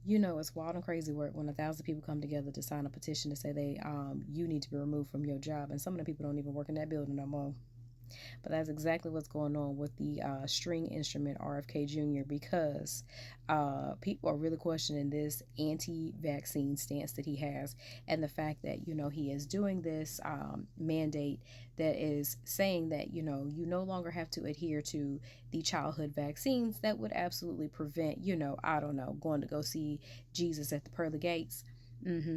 You know, it's wild and crazy work when 1,000 people come together to sign a petition to say you need to be removed from your job, and some of the people don't even work in that building no more. But that's exactly what's going on with the string instrument RFK Jr. because people are really questioning this anti-vaccine stance that he has, and the fact that he is doing this mandate that is saying that you no longer have to adhere to the childhood vaccines that would absolutely prevent I don't know, going to go see Jesus at the pearly gates.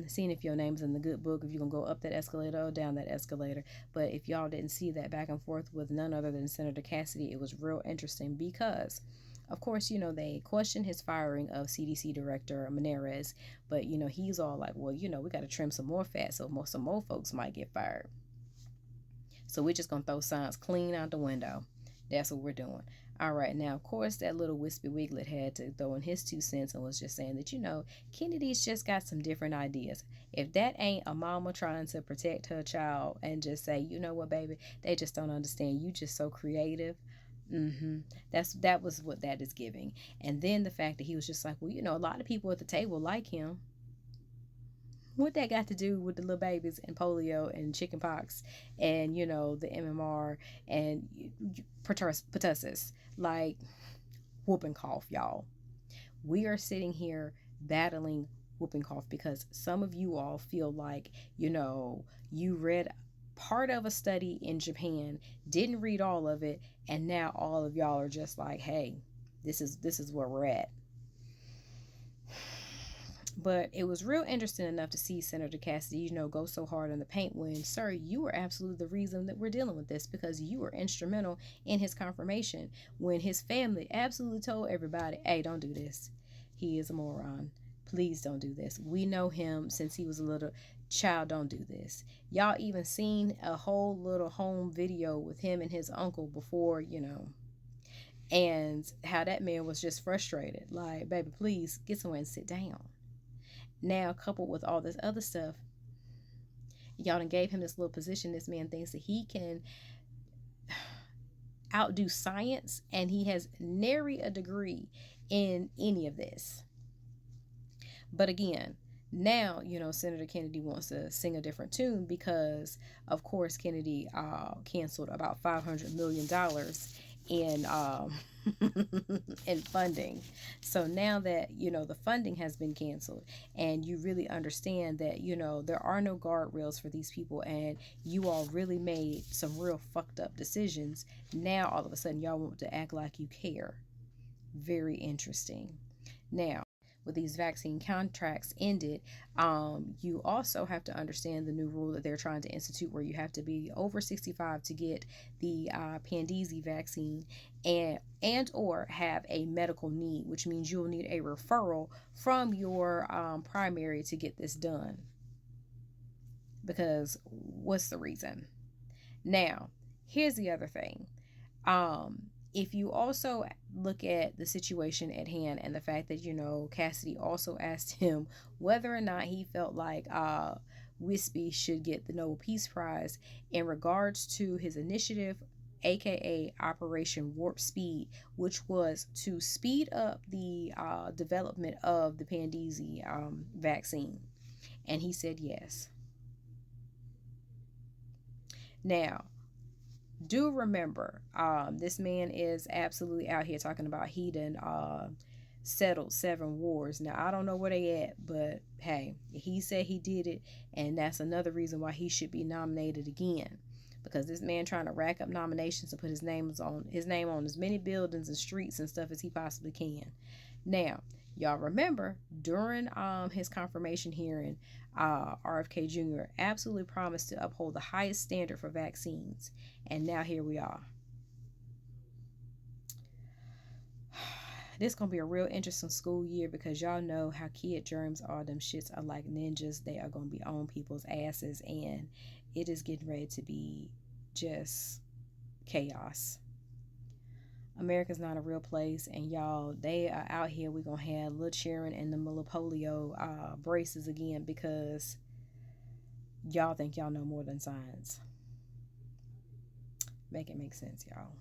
Seeing if your name's in the good book, if you're gonna go up that escalator or down that escalator. But if y'all didn't see that back and forth with none other than Senator Cassidy, it was real interesting because, of course, they questioned his firing of CDC Director Menarez, but he's all like, well, we got to trim some more fat, so some more folks might get fired. So we're just gonna throw science clean out the window. That's what we're doing. All right, now, of course, that little wispy wiglet had to throw in his 2 cents and was just saying that, Kennedy's just got some different ideas. If that ain't a mama trying to protect her child and just say, you know what, baby, they just don't understand. You just so creative. That was what that is giving. And then the fact that he was just like, well, a lot of people at the table like him. What that got to do with the little babies and polio and chicken pox and the MMR and pertussis, like whooping cough, y'all. We are sitting here battling whooping cough because some of you all feel like you read part of a study in Japan, didn't read all of it, and now all of y'all are just like, hey, this is where we're at. But it was real interesting enough to see Senator Cassidy, go so hard in the paint when, sir, you were absolutely the reason that we're dealing with this because you were instrumental in his confirmation when his family absolutely told everybody, hey, don't do this. He is a moron. Please don't do this. We know him since he was a little child. Don't do this. Y'all even seen a whole little home video with him and his uncle before, and how that man was just frustrated. Like, baby, please get somewhere and sit down. Now, coupled with all this other stuff, y'all done gave him this little position. This man thinks that he can outdo science, and he has nary a degree in any of this. But again, now, Senator Kennedy wants to sing a different tune because, of course, Kennedy canceled about $500 million in in funding. So now that the funding has been canceled and you really understand that there are no guardrails for these people and you all really made some real fucked up decisions, now all of a sudden y'all want to act like you care. Very interesting. Now, with these vaccine contracts ended, you also have to understand the new rule that they're trying to institute where you have to be over 65 to get the Pandezi vaccine and or have a medical need, which means you'll need a referral from your primary to get this done. Because what's the reason? Now, here's the other thing. If you also look at the situation at hand and the fact that, Cassidy also asked him whether or not he felt like Wispy should get the Nobel Peace Prize in regards to his initiative, aka Operation Warp Speed, which was to speed up the development of the Pandezi vaccine. And he said yes. Now, do remember, this man is absolutely out here talking about he done settled 7 wars. Now, I don't know where they at, but hey, he said he did it, and that's another reason why he should be nominated again. Because this man trying to rack up nominations to put his name on as many buildings and streets and stuff as he possibly can. Now, y'all remember during his confirmation hearing, RFK Jr. absolutely promised to uphold the highest standard for vaccines. And now here we are. This is going to be a real interesting school year because y'all know how kid germs are. Them shits are like ninjas. They are going to be on people's asses. And it is getting ready to be just chaos. America's not a real place, and y'all, they are out here. We're gonna have little cheering and the little polio braces again because y'all think y'all know more than science. Make it make sense, y'all.